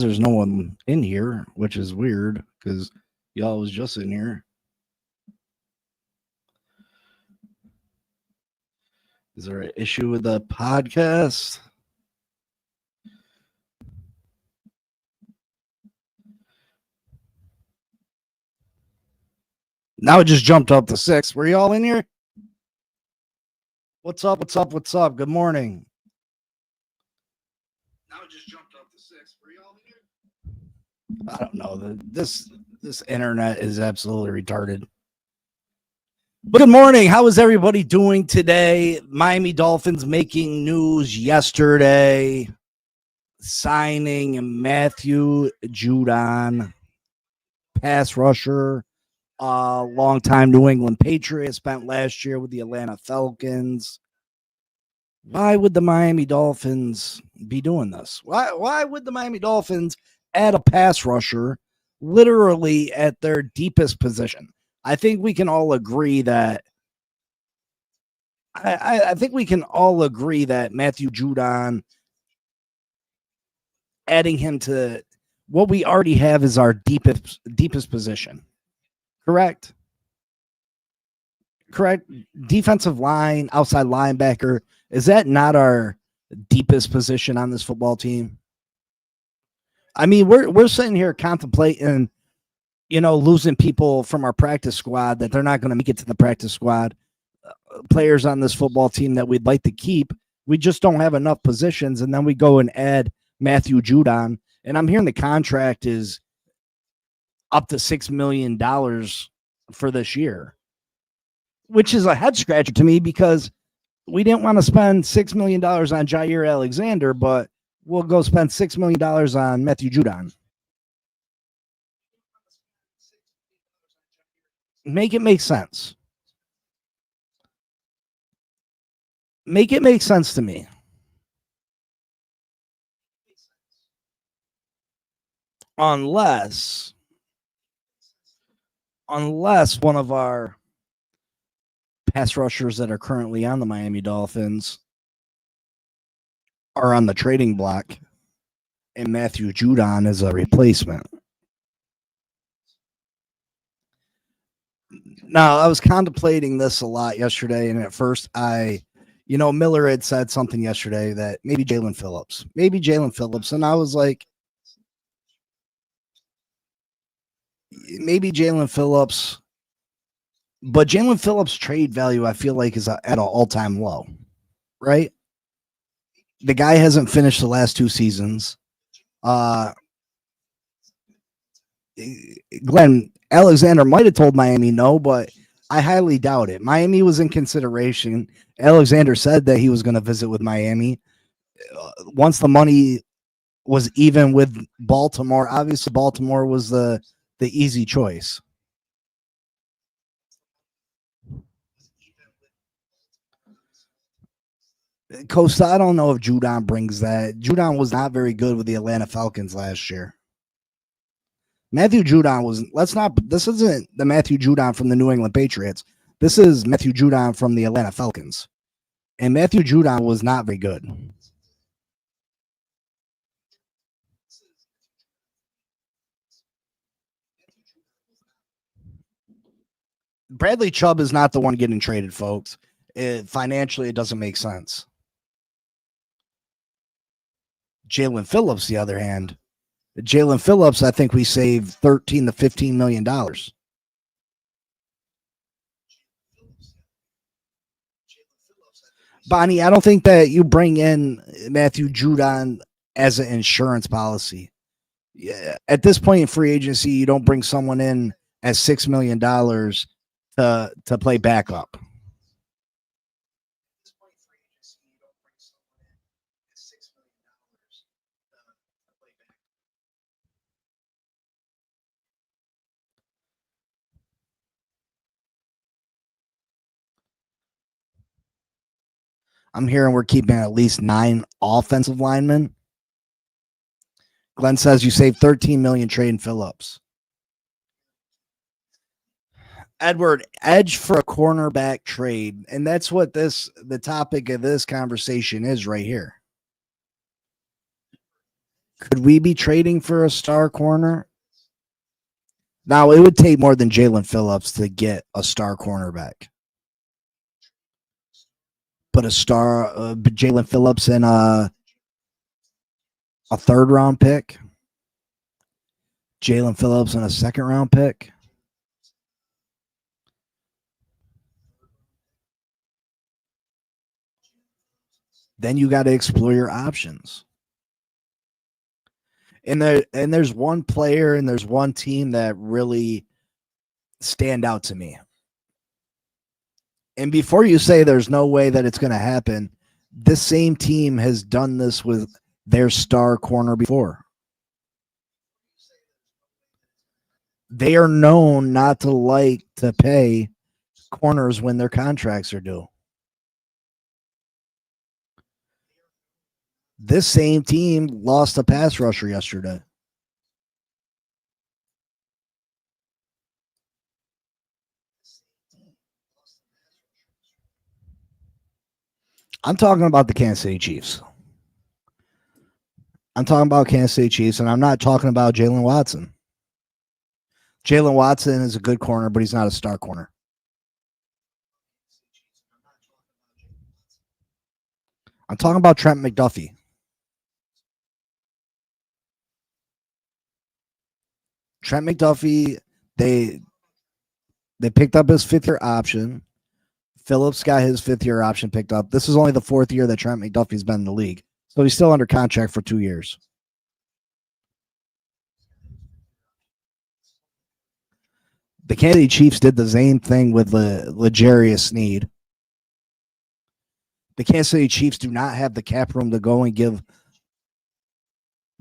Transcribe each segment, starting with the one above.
There's no one in here, which is weird because y'all was just in here. Is there an issue with the podcast? Now it just jumped up to 6. Were y'all in here? What's up? What's up? What's up? Good morning. Now it just jumped up to 6. Were y'all in here? I don't know. This internet is absolutely retarded. But good morning. How is everybody doing today? Miami Dolphins making news yesterday, signing Matthew Judon, pass rusher, longtime New England Patriot, spent last year with the Atlanta Falcons. Why would the Miami Dolphins be doing this? Why would the Miami Dolphins add a pass rusher literally at their deepest position? I think we can all agree that I think we can all agree that Matthew Judon, adding him to what we already have is our deepest position. Correct? Correct. Defensive line, outside linebacker. Is that not our deepest position on this football team? I mean, we're sitting here contemplating, losing people from our practice squad that they're not going to make it to the practice squad. Players on this football team that we'd like to keep. We just don't have enough positions, and then we go and add Matthew Judon. And I'm hearing the contract is up to $6 million for this year, which is a head scratcher to me because we didn't want to spend $6 million on Jair Alexander, but we'll go spend $6 million on Matthew Judon. Make it make sense. Make it make sense to me. Unless one of our pass rushers that are currently on the Miami Dolphins are on the trading block and Matthew Judon is a replacement. Now, I was contemplating this a lot yesterday, and at first Miller had said something yesterday that maybe Jalen Phillips, and I was like, maybe Jalen Phillips, but Jalen Phillips' trade value, I feel like, is at an all-time low, right? The guy hasn't finished the last 2 seasons. Glenn Alexander might have told Miami no, but I highly doubt it. Miami was in consideration. Alexander said that he was going to visit with Miami. Once the money was even with Baltimore, obviously Baltimore was the easy choice. Costa, I don't know if Judon brings that. Judon was not very good with the Atlanta Falcons last year. Matthew Judon this isn't the Matthew Judon from the New England Patriots. This is Matthew Judon from the Atlanta Falcons. And Matthew Judon was not very good. Bradley Chubb is not the one getting traded, folks. Financially, it doesn't make sense. Jalen Phillips, the other hand, Jalen Phillips, I think we saved $13 to $15 million. Bonnie, I don't think that you bring in Matthew Judon as an insurance policy. Yeah, at this point in free agency, you don't bring someone in as $6 million to play backup. I'm hearing we're keeping at least 9 offensive linemen. Glenn says you saved $13 million trading Phillips. Edward, edge for a cornerback trade. And that's what the topic of this conversation is right here. Could we be trading for a star corner? Now, it would take more than Jalen Phillips to get a star cornerback. Put a star, Jalen Phillips in a third round pick. Jalen Phillips in a second round pick. Then you got to explore your options. And there's one player and there's one team that really stand out to me. And before you say there's no way that it's going to happen, this same team has done this with their star corner before. They are known not to like to pay corners when their contracts are due. This same team lost a pass rusher yesterday. I'm talking about the Kansas City Chiefs. I'm talking about Kansas City Chiefs, and I'm not talking about Jalen Watson. Jalen Watson is a good corner, but he's not a star corner. I'm talking about Trent McDuffie. Trent McDuffie, they picked up his fifth-year option. Phillips got his fifth-year option picked up. This is only the fourth year that Trent McDuffie's been in the league, so he's still under contract for 2 years. The Kansas City Chiefs did the same thing with L'Jarius Sneed. The Kansas City Chiefs do not have the cap room to go and give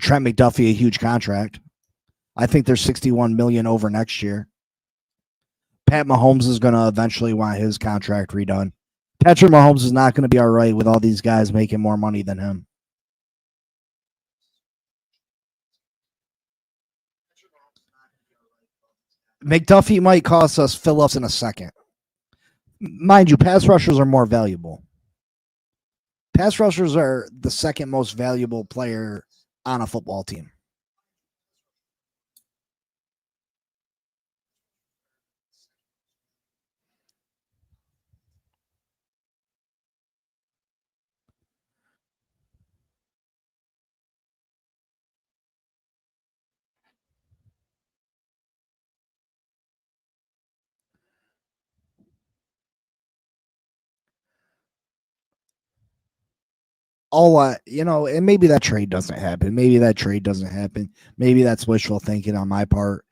Trent McDuffie a huge contract. I think they're $61 million over next year. Pat Mahomes is going to eventually want his contract redone. Patrick Mahomes is not going to be all right with all these guys making more money than him. McDuffie might cost us Phillips in a second. Mind you, pass rushers are more valuable. Pass rushers are the second most valuable player on a football team. And maybe that trade doesn't happen. Maybe that's wishful thinking on my part.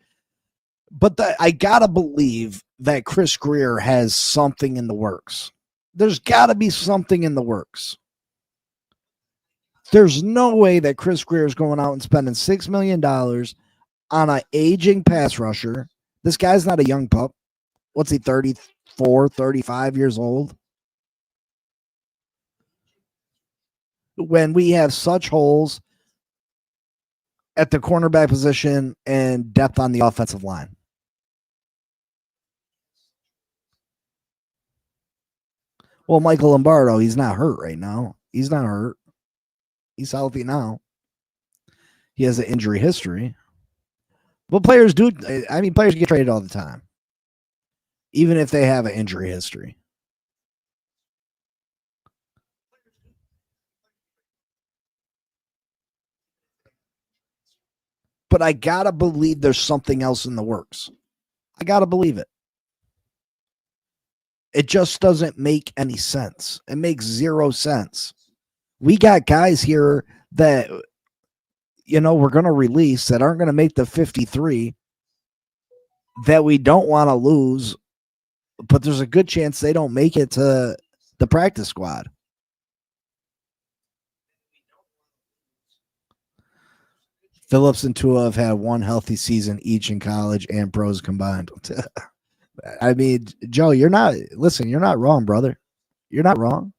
But I gotta believe that Chris Grier has something in the works. There's gotta be something in the works. There's no way that Chris Grier is going out and spending $6 million on an aging pass rusher. This guy's not a young pup. What's he, 34, 35 years old? When we have such holes at the cornerback position and depth on the offensive line. Well, Michael Lombardo, he's not hurt right now. He's not hurt. He's healthy now. He has an injury history. But players do. I mean, players get traded all the time, even if they have an injury history. But I gotta believe there's something else in the works. I gotta believe it. It just doesn't make any sense. It makes zero sense. We got guys here that, we're going to release that aren't going to make the 53 that we don't want to lose, but there's a good chance they don't make it to the practice squad. Phillips and Tua have had one healthy season each in college and pros combined. I mean, Joe, you're not wrong, brother. You're not wrong.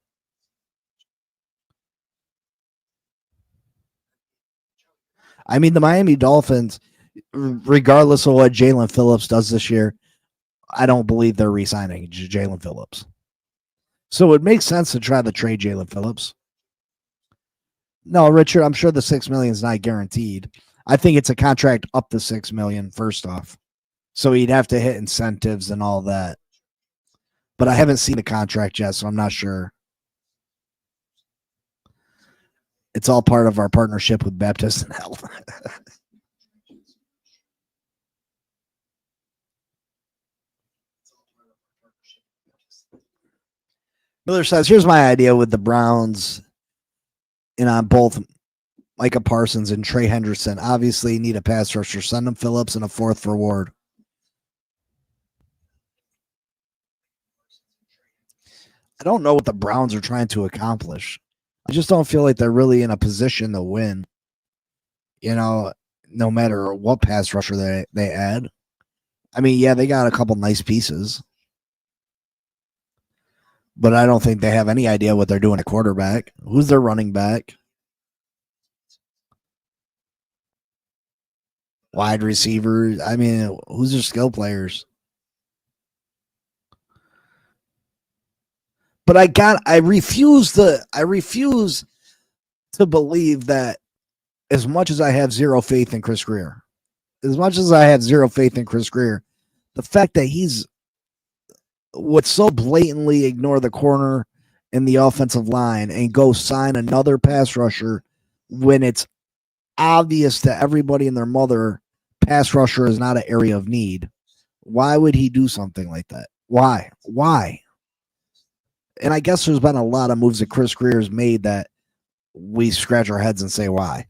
I mean, the Miami Dolphins, regardless of what Jalen Phillips does this year, I don't believe they're re-signing Jalen Phillips. So it makes sense to try to trade Jalen Phillips. No, Richard, I'm sure the $6 million is not guaranteed. I think it's a contract up to $6 million first off. So he'd have to hit incentives and all that. But I haven't seen the contract yet, so I'm not sure. It's all part of our partnership with Baptist and Health. Miller says, here's my idea with the Browns and on both Micah Parsons and Trey Henderson. Obviously, need a pass rusher. Send them Phillips and a fourth for Ward. I don't know what the Browns are trying to accomplish. I just don't feel like they're really in a position to win. You know, no matter what pass rusher they add. I mean, yeah, they got a couple nice pieces, but I don't think they have any idea what they're doing at quarterback. Who's their running back? Wide receivers. I mean, who's their skill players? But I refuse to believe that as much as I have zero faith in Chris Greer, the fact that he's would so blatantly ignore the corner in the offensive line and go sign another pass rusher when it's obvious to everybody and their mother pass rusher is not an area of need. Why would he do something like that? Why? And I guess there's been a lot of moves that Chris Greer's made that we scratch our heads and say why.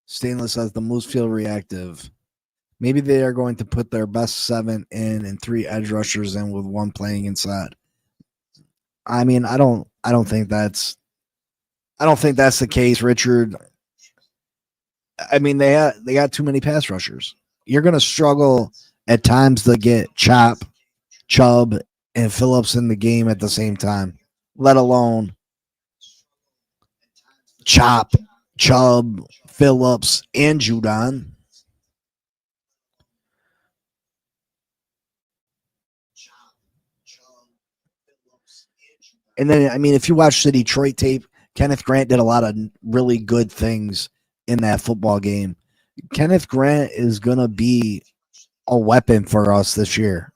Stainless says the Moose feel reactive. Maybe they are going to put their best 7 in and 3 edge rushers in with 1 playing inside. I mean, I don't think that's the case, Richard. I mean, they got too many pass rushers. You're going to struggle at times to get Chubb, and Phillips in the game at the same time, let alone Chubb, Phillips, and Judon. And then, I mean, if you watch the Detroit tape, Kenneth Grant did a lot of really good things in that football game. Kenneth Grant is going to be a weapon for us this year.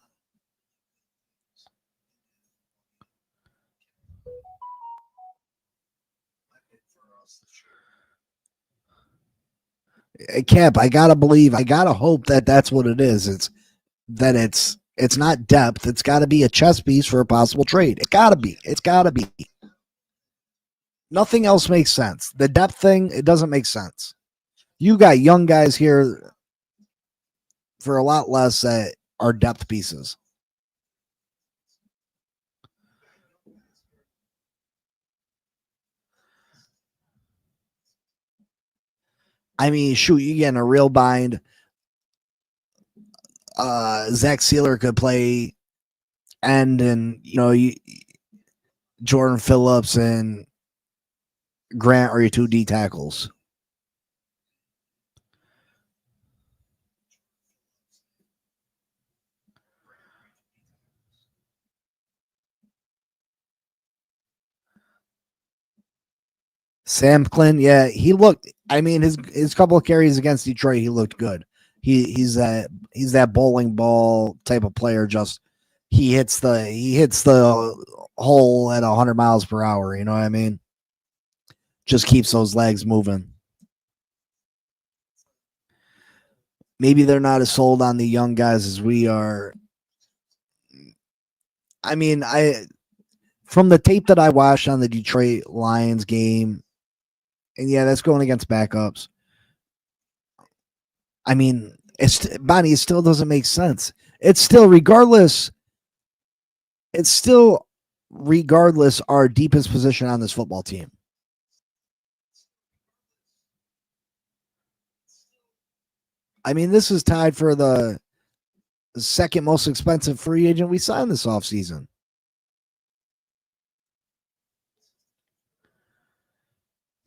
Camp, I gotta hope that that's what it is. It's not depth. It's got to be a chess piece for a possible trade. It's got to be. Nothing else makes sense. The depth thing, it doesn't make sense. You got young guys here for a lot less that are depth pieces. I mean, shoot, you get in a real bind. Zach Sealer could play end, and Jordan Phillips and Grant are your 2 D tackles. Sam Klin, yeah, he looked. I mean, his couple of carries against Detroit, he looked good. He's that bowling ball type of player. Just he hits the hole at 100 miles per hour. You know what I mean? Just keeps those legs moving. Maybe they're not as sold on the young guys as we are. I mean, from the tape that I watched on the Detroit Lions game, and yeah, that's going against backups. I mean, Bonnie, it still doesn't make sense. It's still regardless our deepest position on this football team. I mean, this is tied for the The second most expensive free agent we signed this offseason.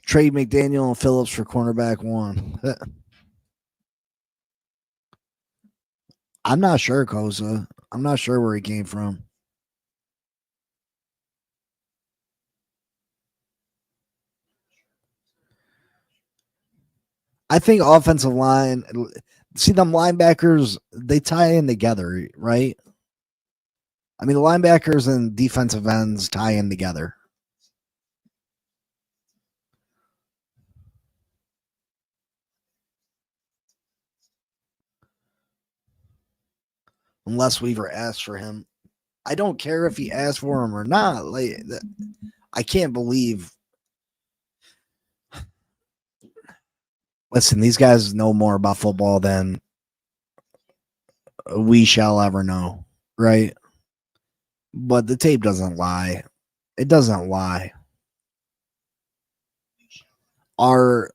Trade McDaniel and Phillips for cornerback one. I'm not sure, Kosa. I'm not sure where he came from. I think offensive line, see them linebackers, they tie in together, right? I mean, the linebackers and defensive ends tie in together. Unless Weaver asked for him. I don't care if he asked for him or not. Like, I can't believe. Listen, these guys know more about football than we shall ever know, right? But the tape doesn't lie. It doesn't lie. Our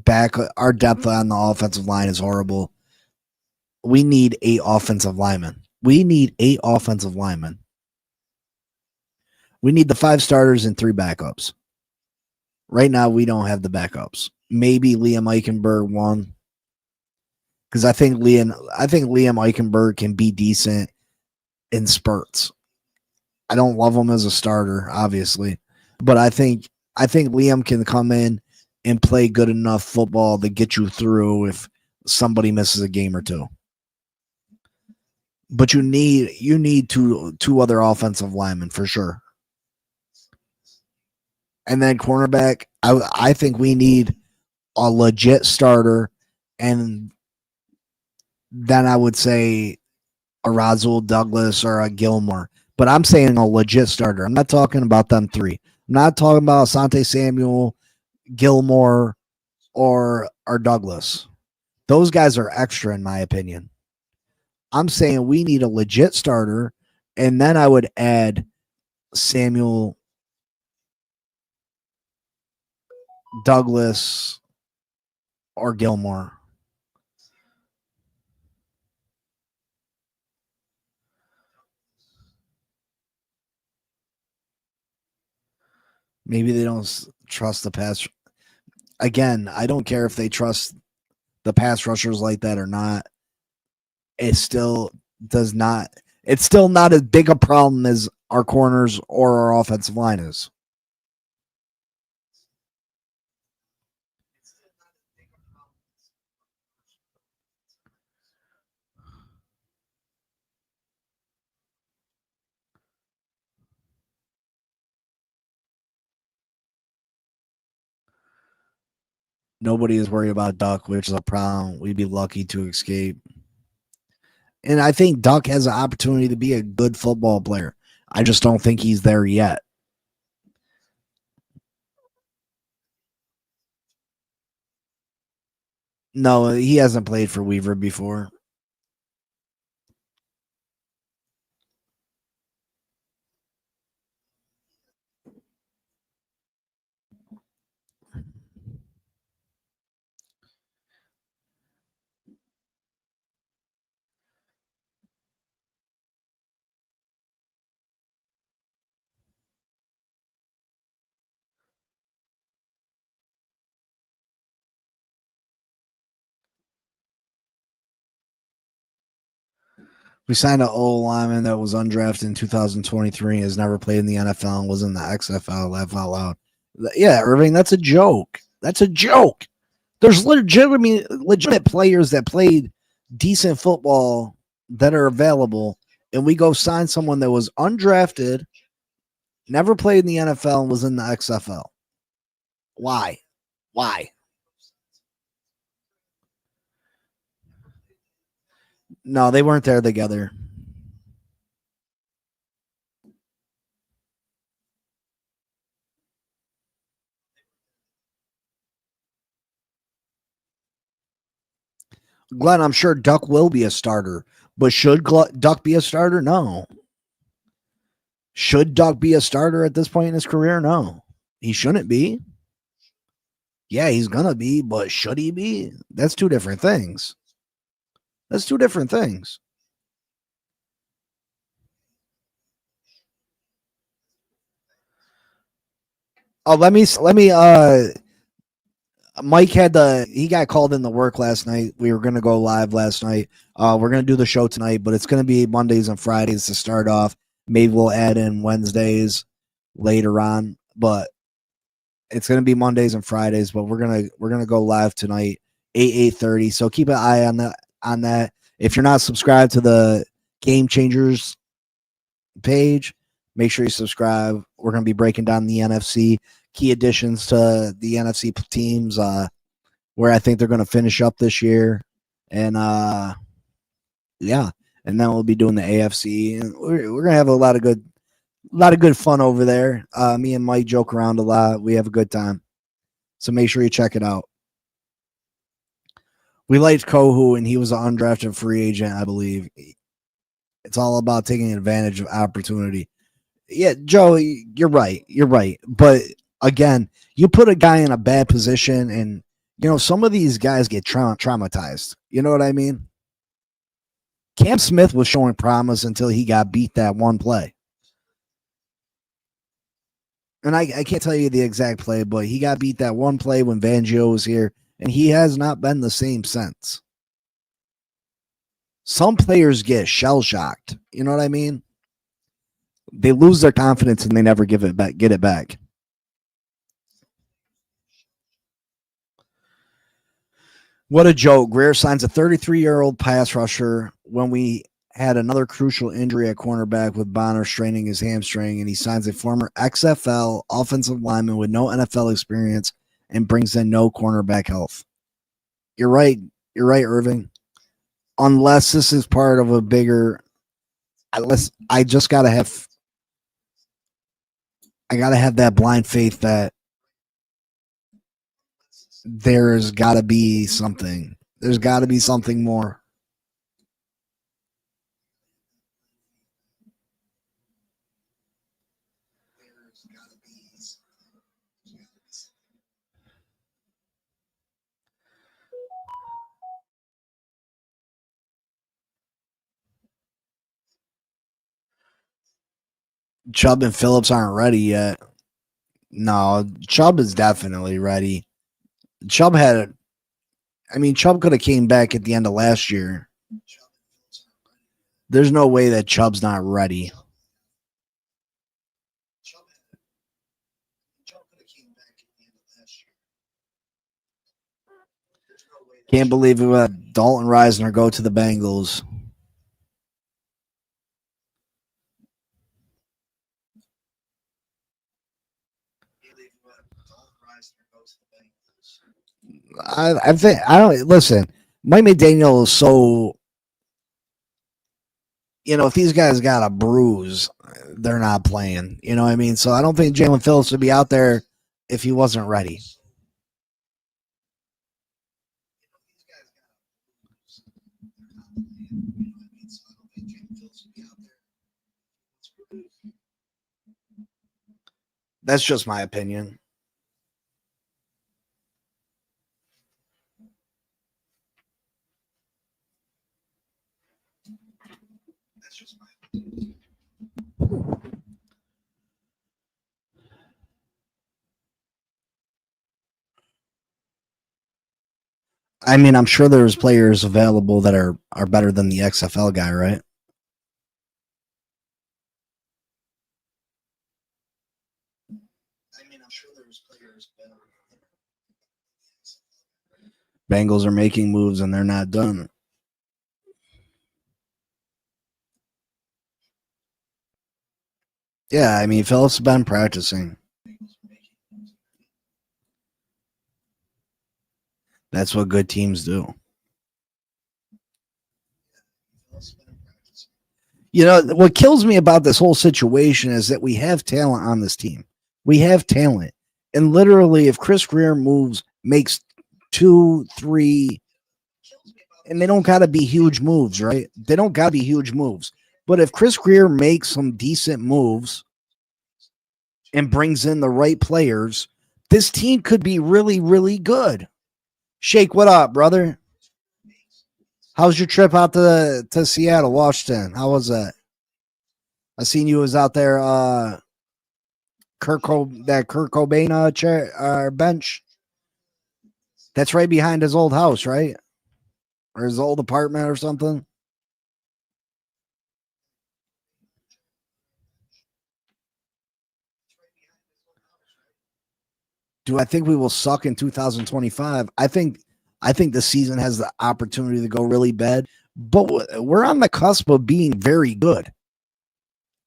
depth on the offensive line is horrible. We need 8 offensive linemen. We need 8 offensive linemen. We need the 5 starters and 3 backups. Right now, we don't have the backups. Maybe Liam Eichenberg one, because I think Liam Eichenberg can be decent in spurts. I don't love him as a starter, obviously, but I think Liam can come in and play good enough football to get you through if somebody misses a game or two. But you need two other offensive linemen for sure. And then cornerback, I think we need a legit starter, and then I would say a Razul Douglas or a Gilmore. But I'm saying a legit starter. I'm not talking about them 3. I'm not talking about Asante Samuel, Gilmore, or Douglas. Those guys are extra in my opinion. I'm saying we need a legit starter, and then I would add Samuel, Douglas, or Gilmore. Maybe they don't trust the pass. Again, I don't care if they trust the pass rushers like that or not. It still does not. It's still not as big a problem as our corners or our offensive line is. Nobody is worried about Duck, which is a problem. We'd be lucky to escape. And I think Duck has an opportunity to be a good football player. I just don't think he's there yet. No, he hasn't played for Weaver before. We signed an O lineman that was undrafted in 2023 and has never played in the NFL and was in the XFL. Laugh out loud. Yeah, Irving, that's a joke. That's a joke. There's legitimate players that played decent football that are available, and we go sign someone that was undrafted, never played in the NFL, and was in the XFL. Why? Why? No, they weren't there together. Glenn, I'm sure Duck will be a starter, but should Duck be a starter? No. Should Duck be a starter at this point in his career? No. He shouldn't be. Yeah, he's going to be, but should he be? That's two different things. That's two different things. Oh, let me Mike he got called in to work last night. We were gonna go live last night. We're gonna do the show tonight, but it's gonna be Mondays and Fridays to start off. Maybe we'll add in Wednesdays later on, but it's gonna be Mondays and Fridays. But we're gonna go live tonight, 8:30. So keep an eye on that. If you're not subscribed to the Game Changers page, make sure you subscribe. We're gonna be breaking down the NFC key additions to the NFC teams. Where I think they're going to finish up this year, and yeah, and then we'll be doing the AFC, and we're gonna have a lot of good fun over there. Me and Mike joke around a lot. We have a good time, so make sure you check it out. We liked Kohu, and he was an undrafted free agent, I believe. It's all about taking advantage of opportunity. Yeah, Joe, you're right. You're right, but again, you put a guy in a bad position, and some of these guys get traumatized. You know what I mean? Cam Smith was showing promise until he got beat that one play. And I can't tell you the exact play, but he got beat that one play when Fangio was here, and he has not been the same since. Some players get shell-shocked. You know what I mean? They lose their confidence and they never get it back. What a joke. Greer signs a 33-year-old pass rusher when we had another crucial injury at cornerback with Bonner straining his hamstring, and he signs a former XFL offensive lineman with no NFL experience and brings in no cornerback health. You're right. You're right, Irving. Unless this is part of a bigger, unless I gotta have that blind faith that there's gotta be something. There's gotta be something more. Chubb and Phillips aren't ready yet. No, Chubb is definitely ready. Chubb Chubb could have came back at the end of last year. There's no way that Chubb's not ready. Can't believe we let Dalton Reisner go to the Bengals. I think I don't listen. Mike McDaniel is so if these guys got a bruise, they're not playing. You know what I mean? So I don't think Jalen Phillips would be out there if he wasn't ready. That's just my opinion. I mean, I'm sure there's players available that are better than the XFL guy, right? Bengals are making moves and they're not done. Yeah, I mean, Phillips has been practicing. That's what good teams do. What kills me about this whole situation is that we have talent on this team. We have talent. And literally, if Chris Greer makes 2, 3, and they don't got to be huge moves, right? They don't got to be huge moves. But if Chris Greer makes some decent moves and brings in the right players, this team could be really, really good. Shake, what up, brother? How's your trip out to Seattle, Washington? How was that? I seen you was out there that Kurt Cobain chair bench. That's right behind his old house, right? Or his old apartment or something. Do I think we will suck in 2025? I think the season has the opportunity to go really bad, but we're on the cusp of being very good.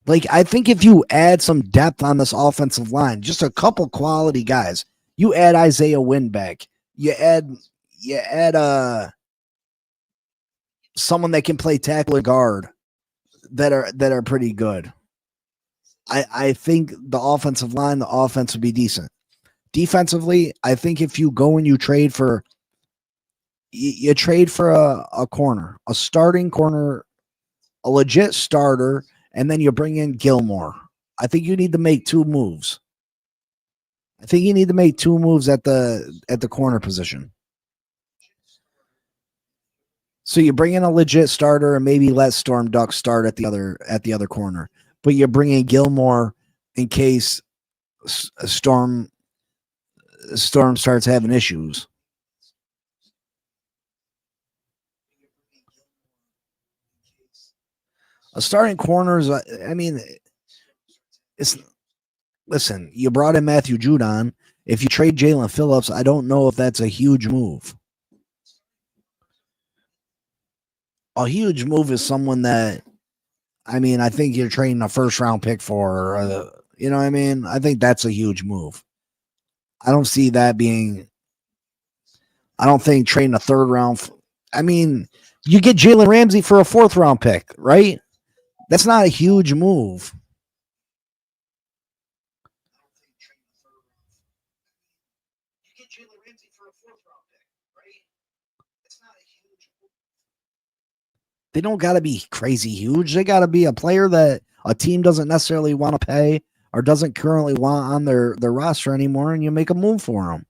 Like, I think if you add some depth on this offensive line, just a couple quality guys, you add Isaiah Wynn back, you add someone that can play tackle or guard that are pretty good. I think the offensive line, the offense would be decent. Defensively, I think if you go and you trade for a corner, a starting corner, a legit starter, and then you bring in Gilmore. I think you need to make two moves. I think you need to make two moves at the corner position. So you bring in a legit starter and maybe let Storm Duck start at the other corner, but you bring in Gilmore in case Storm starts having issues. A starting corner is, I mean, it's listen. You brought in Matthew Judon. If you trade Jalen Phillips, I don't know if that's a huge move. A huge move is someone that, I mean, I think you're trading a first round pick for. You know what I mean? I think that's a huge move. I don't see that being. I don't think trading a third round. I mean, you get Jalen Ramsey for a fourth round pick, right? That's not a huge move. They don't got to be crazy huge. They got to be a player that a team doesn't necessarily want to pay or doesn't currently want on their roster anymore, and you make a move for them.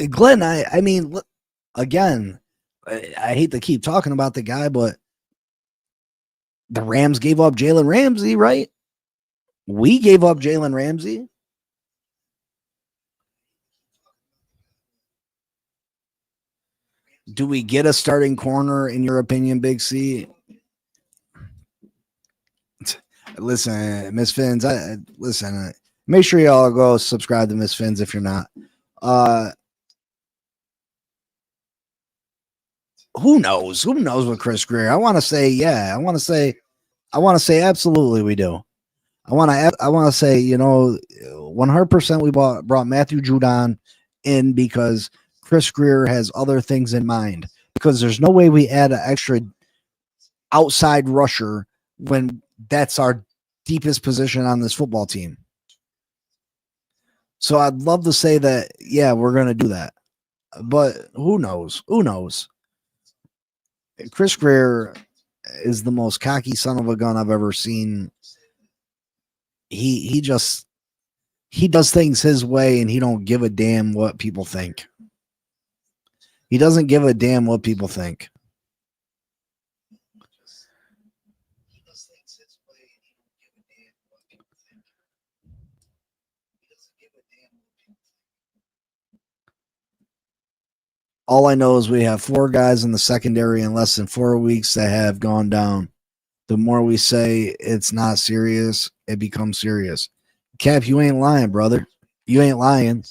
Glenn, I mean, again, I hate to keep talking about the guy, but the Rams gave up Jalen Ramsey, right? We gave up Jalen Ramsey. Do we get a starting corner, in your opinion, Big C? Listen, Miss Fins, listen, make sure y'all go subscribe to Miss Fins if you're not. Who knows? Who knows with Chris Greer? I want to say, yeah. I want to say absolutely we do. I want to say, 100% we brought Matthew Judon in because Chris Greer has other things in mind, because there's no way we add an extra outside rusher when that's our deepest position on this football team. So I'd love to say that, yeah, we're going to do that. But who knows? Who knows? Chris Greer is the most cocky son of a gun I've ever seen. He does things his way, and he don't give a damn what people think. He doesn't give a damn what people think. All I know is we have 4 guys in the secondary in less than 4 weeks that have gone down. The more we say it's not serious, it becomes serious. Cap, you ain't lying, brother. You ain't lying.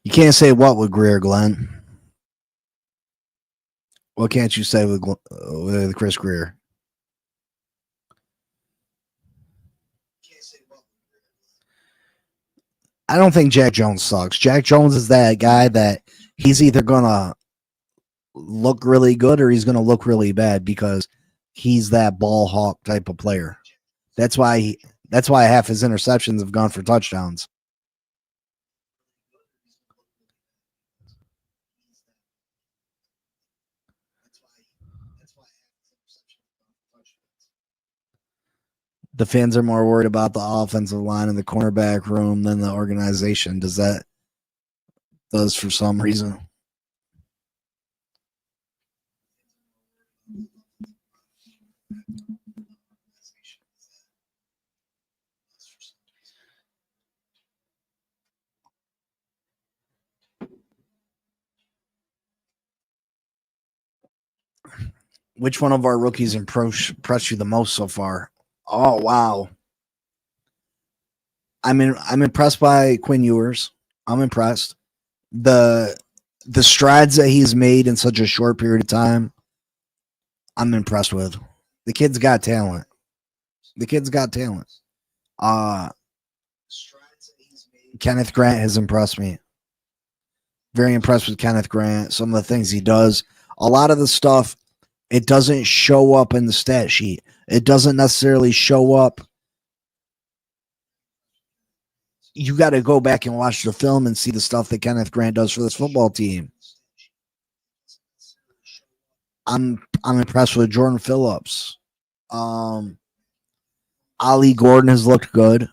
You can't say what with Greer, Glenn. What can't you say with Chris Greer? I don't think Jack Jones sucks. Jack Jones is that guy that he's either gonna look really good or he's gonna look really bad because he's that ball hawk type of player. That's why that's why half his interceptions have gone for touchdowns. The fans are more worried about the offensive line and the cornerback room than the organization. Does for some reason. Which one of our rookies impressed you the most so far? Oh wow. I'm impressed by Quinn Ewers. I'm impressed. The the strides that he's made in such a short period of time, I'm impressed with. The kid's got talent. The kid's got talent. Uh Kenneth Grant has impressed me. Very impressed with Kenneth Grant. Some of the things he does. A lot of the stuff, it doesn't show up in the stat sheet. It doesn't necessarily show up. You got to go back and watch the film and see the stuff that Kenneth Grant does for this football team. I'm impressed with Jordan Phillips. Um, Ollie Gordon has looked good.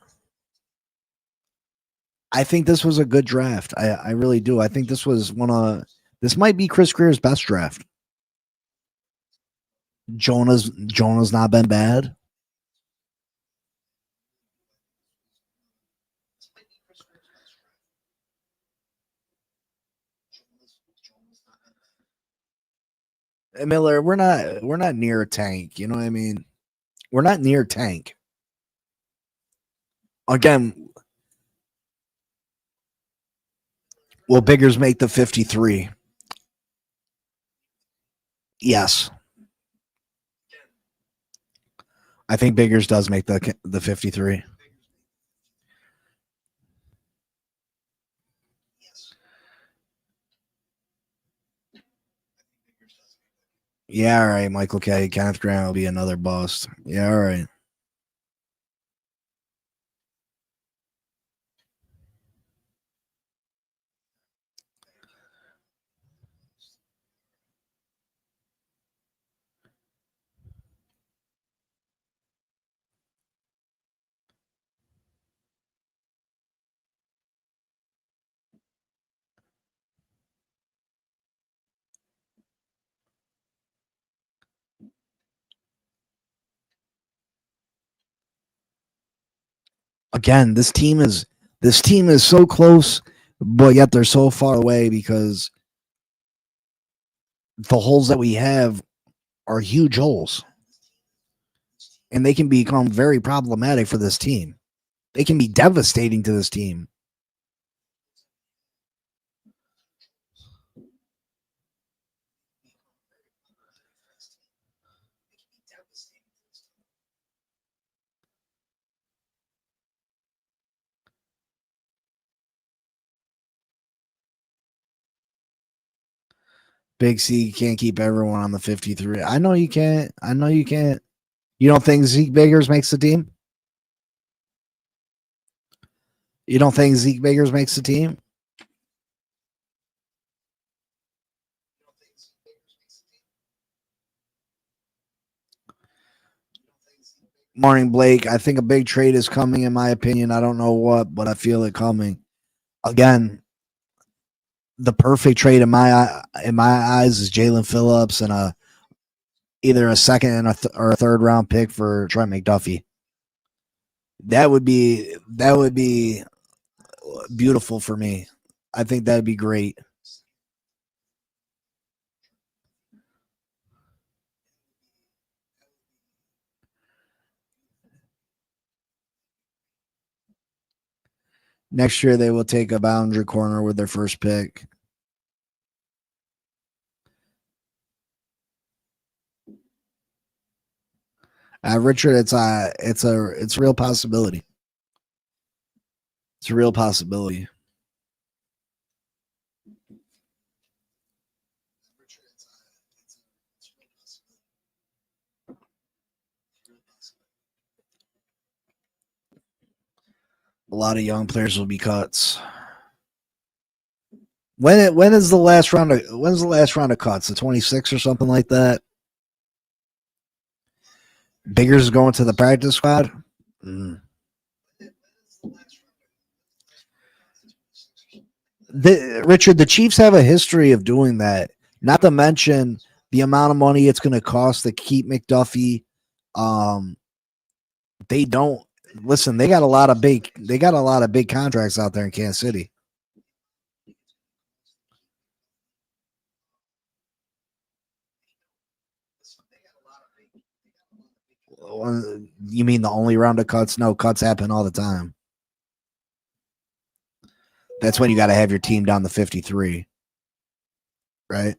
I think this was a good draft. I really do. I think this might be Chris Greer's best draft. Jonah's not been bad. Miller, we're not near a tank. You know what I mean? We're not near tank. Again, will Biggers make the 53? Yes. I think Biggers does make the 53. Yeah, all right, Michael K. Kenneth Grant will be another bust. Yeah, all right. Again, this team is so close, but yet they're so far away because the holes that we have are huge holes, and they can become very problematic for this team. They can be devastating to this team. Big C can't keep everyone on the 53. I know you can't. I know you can't. You don't think Zeke Biggers makes the team? You don't think Zeke Biggers makes the team? Morning, Blake. I think a big trade is coming, in my opinion. I don't know what, but I feel it coming. Again, the perfect trade in my eyes is Jalen Phillips and either a second or a third round pick for Trent McDuffie. That would be beautiful for me. I think that'd be great. Next year they will take a boundary corner with their first pick. Richard, it's a real possibility. It's a real possibility. A lot of young players will be cuts. When is the last round of when's the last round of cuts? The 26 or something like that. Biggers going to the practice squad. Richard, the Chiefs have a history of doing that. Not to mention the amount of money it's going to cost to keep McDuffie. They don't listen. They got a lot of big contracts out there in Kansas City. You mean the only round of cuts? No, cuts happen all the time. That's when you got to have your team down to 53, right?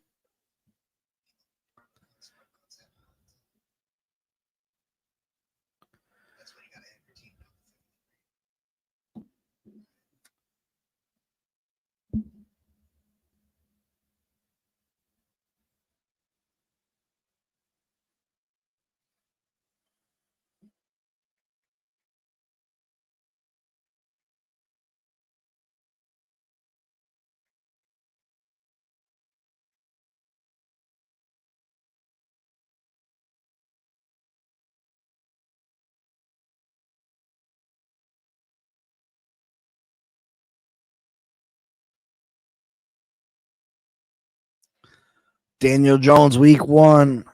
Daniel Jones, week 1.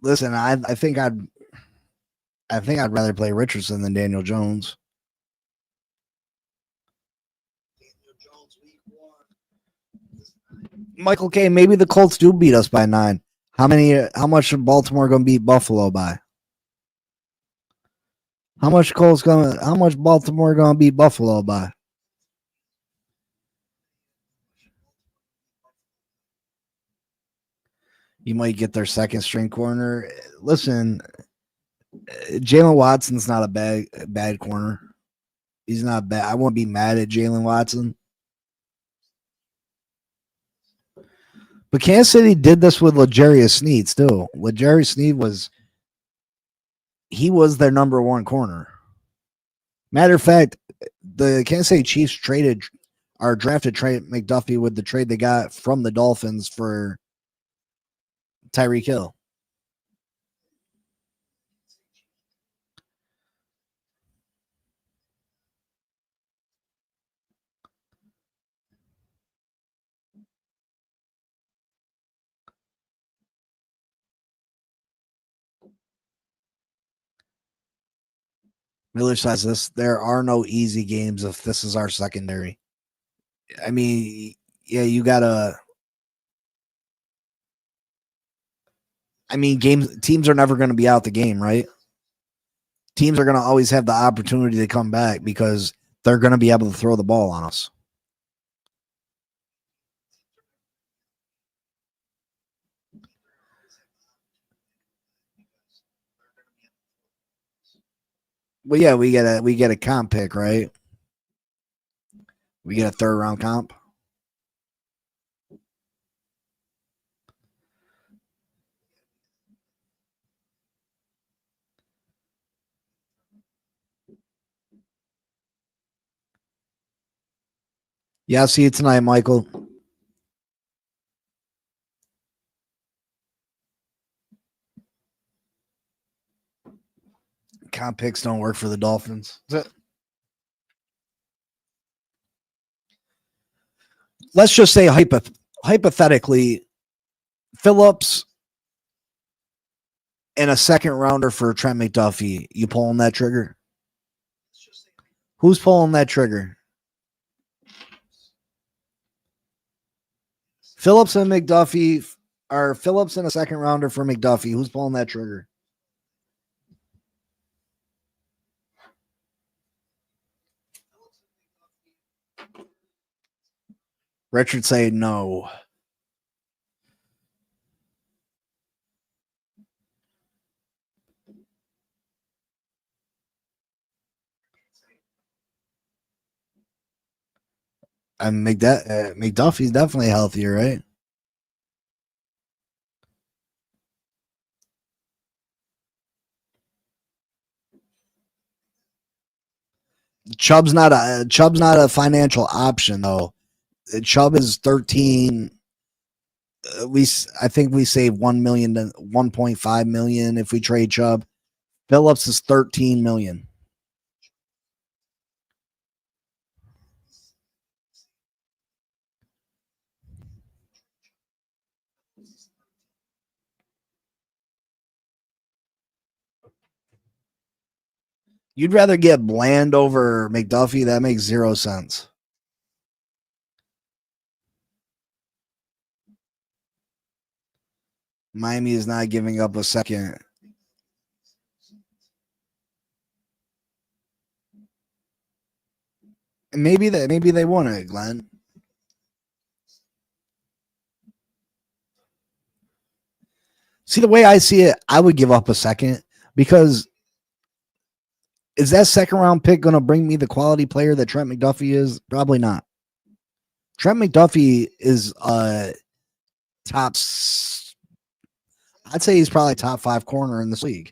Listen, I think I'd rather play Richardson than Daniel Jones. Michael K. Maybe the Colts do beat us by 9. How much Baltimore going to beat Buffalo by? How much Baltimore going to beat Buffalo by? You might get their second string corner. Listen, Jalen Watson's not a bad corner. He's not bad. I won't be mad at Jalen Watson. But Kansas City did this with L'Jarius Sneed too. L'Jarius Sneed was their number 1 corner. Matter of fact, the Kansas City Chiefs drafted Trey McDuffie with the trade they got from the Dolphins for Tyreek Hill. Miller says this: there are no easy games if this is our secondary. I mean, yeah, you gotta. I mean, teams are never going to be out the game, right? Teams are going to always have the opportunity to come back because they're going to be able to throw the ball on us. Well, yeah, we get a comp pick, right? We get a 3rd round comp. Yeah, I'll see you tonight, Michael. Comp picks don't work for the Dolphins. Let's just say hypothetically, Phillips and a 2nd rounder for Trent McDuffie. You pulling that trigger? Who's pulling that trigger? Phillips and McDuffie, or Phillips and a 2nd rounder for McDuffie. Who's pulling that trigger? Richard say no. And McDuffie's definitely healthier, right? Chubb's not a financial option though. Chubb is 13. I think we save 1 million to 1.5 million if we trade Chubb. Phillips is 13 million. You'd rather get Bland over McDuffie? That makes zero sense. Miami is not giving up a second. Maybe they won it, Glenn. See, the way I see it, I would give up a second because is that second round pick going to bring me the quality player that Trent McDuffie is? Probably not. Trent McDuffie is top. I'd say he's probably top 5 corner in this league.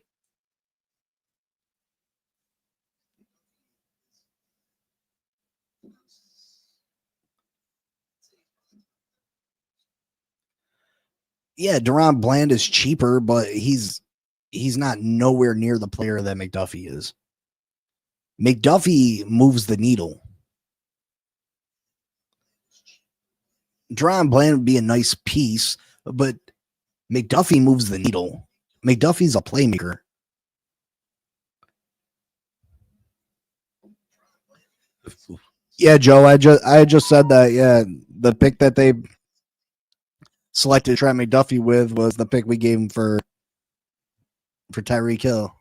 Yeah, Deron Bland is cheaper, but he's not nowhere near the player that McDuffie is. McDuffie moves the needle. Deron Bland would be a nice piece, but McDuffie moves the needle. McDuffie's a playmaker. Yeah, Joe, I just said that. Yeah, the pick that they selected Trent McDuffie with was the pick we gave him for Tyreek Hill.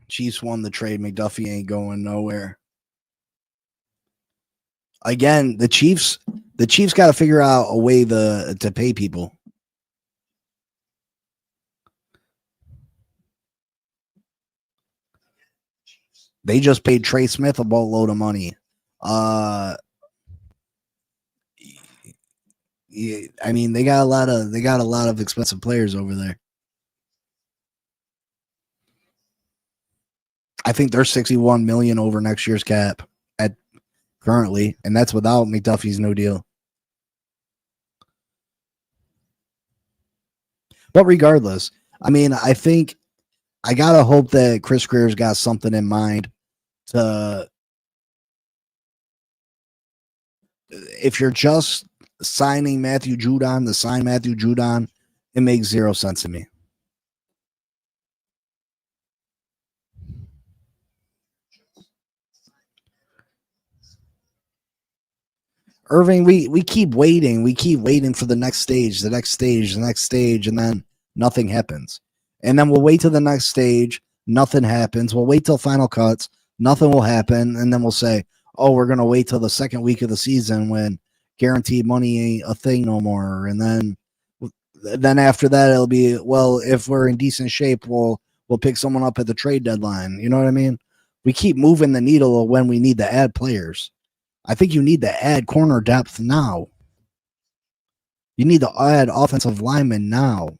Chiefs won the trade. McDuffie ain't going nowhere. Again, the Chiefs got to figure out a way to pay people. They just paid Trey Smith a boatload of money. Yeah, I mean, they got a lot of expensive players over there. I think they're 61 million over next year's cap at currently, and that's without McDuffie's no deal. But regardless, I mean, I think I gotta hope that Chris Greer's got something in mind to. If you're just signing Matthew Judon to sign Matthew Judon, it makes zero sense to me. Irving, we keep waiting. We keep waiting for the next stage, the next stage, the next stage, and then nothing happens. And then we'll wait till the next stage, nothing happens. We'll wait till final cuts, nothing will happen, and then we'll say, "Oh, we're gonna wait till the second week of the season when guaranteed money ain't a thing no more." And then after that, it'll be, well, if we're in decent shape, we'll pick someone up at the trade deadline. You know what I mean? We keep moving the needle when we need to add players. I think you need to add corner depth now. You need to add offensive linemen now.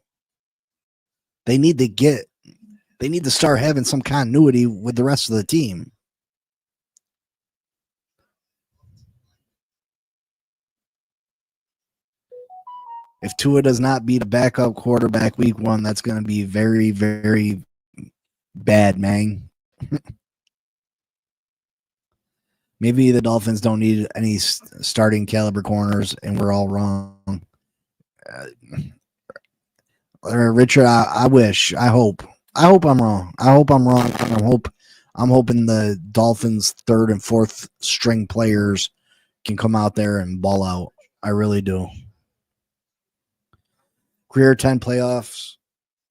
They need to start having some continuity with the rest of the team. If Tua does not beat a backup quarterback week 1, that's going to be very, very bad, man. Maybe the Dolphins don't need any starting caliber corners, and we're all wrong. Richard, I wish, I hope I'm wrong. I'm hoping the Dolphins' third and fourth string players can come out there and ball out. I really do. Career 10 playoffs,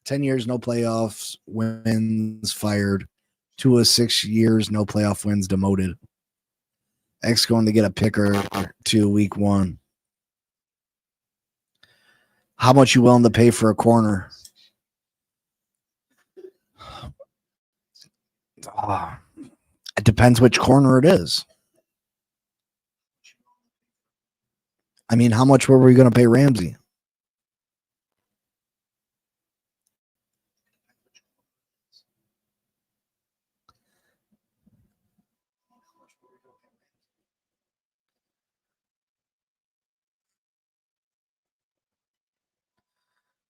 10 years no playoffs wins, fired. 2 of 6 years no playoff wins, demoted. X going to get a picker to week 1. How much you willing to pay for a corner? It depends which corner it is. I mean, how much were we going to pay Ramsey?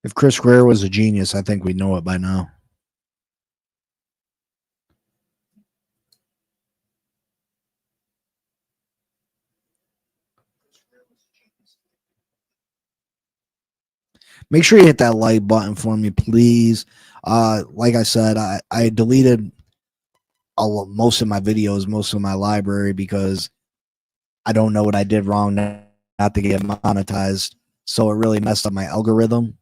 If Chris Greer was a genius, I think we'd know it by now. Make sure you hit that like button for me, please. Like I said, I deleted most of my videos, most of my library, because I don't know what I did wrong not to get monetized. So it really messed up my algorithm.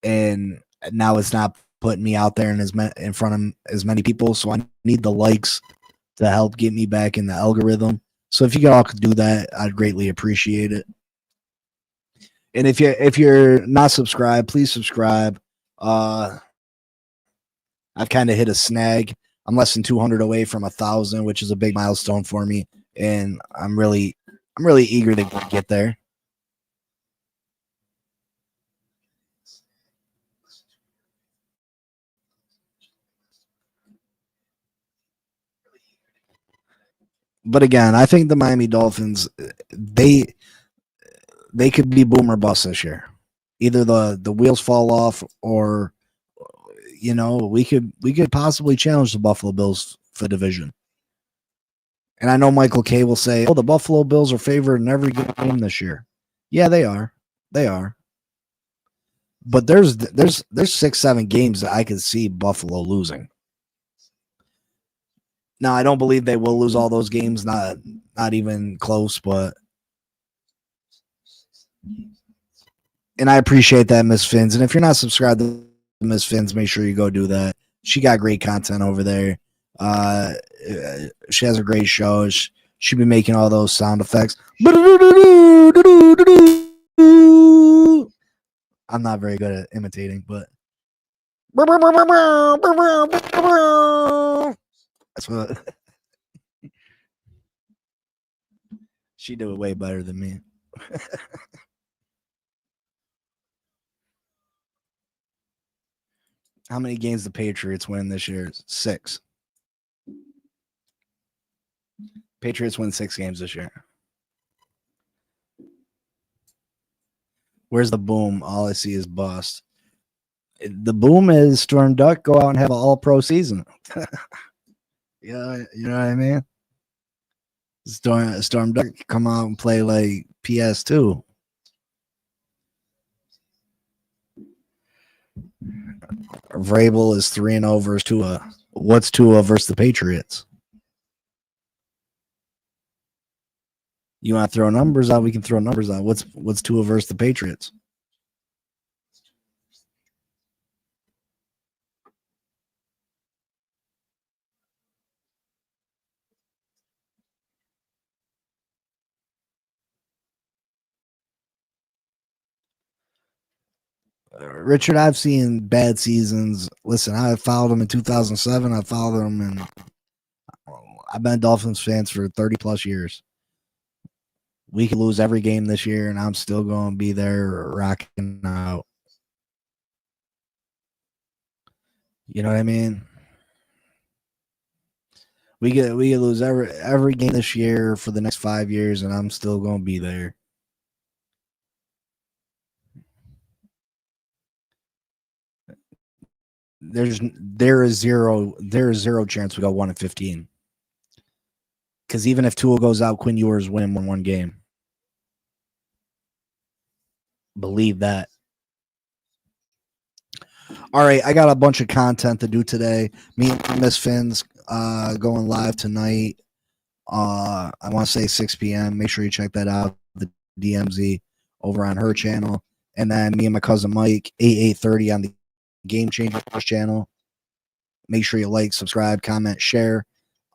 And now it's not putting me out there in front of as many people. So I need the likes to help get me back in the algorithm. So if you all could do that, I'd greatly appreciate it. And if you're not subscribed, please subscribe. I've kind of hit a snag. I'm less than 200 away from 1,000, which is a big milestone for me, and I'm really eager to get there. But again, I think the Miami Dolphins, they could be boom or bust this year. Either the wheels fall off, or we could possibly challenge the Buffalo Bills for division. And I know Michael K will say, "Oh, the Buffalo Bills are favored in every game this year." Yeah, they are. They are. But there's 6-7 games that I could see Buffalo losing. Now, I don't believe they will lose all those games, not even close, but and I appreciate that, Miss Fins. And if you're not subscribed to Miss Fins, make sure you go do that. She got great content over there. She has a great show. She'll be making all those sound effects. I'm not very good at imitating, but that's what she do it way better than me. How many games the Patriots win this year? 6. Patriots win 6 games this year. Where's the boom? All I see is bust. The boom is Storm Duck go out and have an all-pro season. Yeah, you know what I mean? Storm Duck come out and play like PS2. Vrabel is 3-0 versus Tua. What's Tua versus the Patriots? You want to throw numbers out? We can throw numbers out. What's Tua versus the Patriots? Richard, I've seen bad seasons. Listen, I followed them in 2007. I followed them, and I've been a Dolphins fans for 30 plus years. We could lose every game this year, and I'm still going to be there rocking out. You know what I mean? We could lose every game this year for the next 5 years, and I'm still going to be there. There is zero chance we go 1-15. Because even if Tua goes out, Quinn Ewers win one game. Believe that. All right, I got a bunch of content to do today. Me and Miss Fins going live tonight. I want to say 6 p.m. Make sure you check that out. The DMZ over on her channel. And then me and my cousin Mike, 8:30 on the Game Changers channel. Make sure you like, subscribe, comment, share.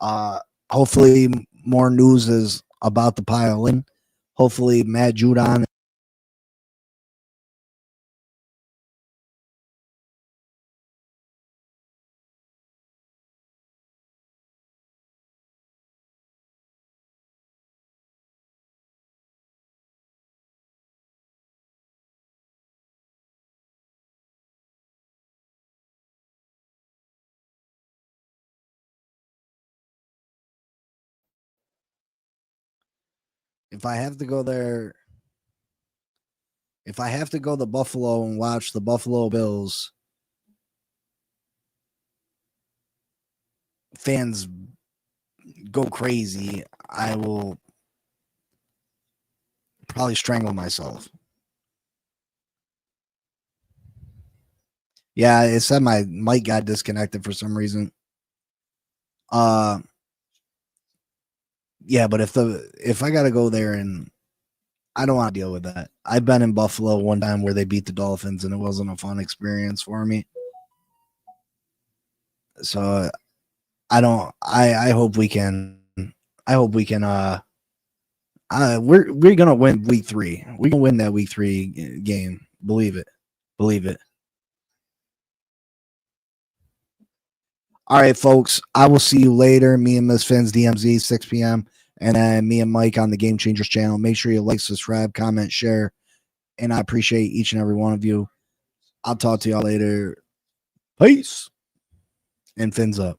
Hopefully more news is about to pile in. Hopefully, Matt Judon. If I have to go there, if I have to go to Buffalo and watch the Buffalo Bills fans go crazy, I will probably strangle myself. Yeah, it said my mic got disconnected for some reason. Uh yeah, but if I gotta go there, and I don't want to deal with that. I've been in Buffalo one time where they beat the Dolphins and it wasn't a fun experience for me. So I hope we can we're gonna win week 3. We're gonna win that week 3 game. Believe it. Believe it. All right, folks. I will see you later. Me and Miss Finn's DMZ 6 p.m. And then me and Mike on the Game Changers channel. Make sure you like, subscribe, comment, share. And I appreciate each and every one of you. I'll talk to y'all later. Peace. And Finn's up.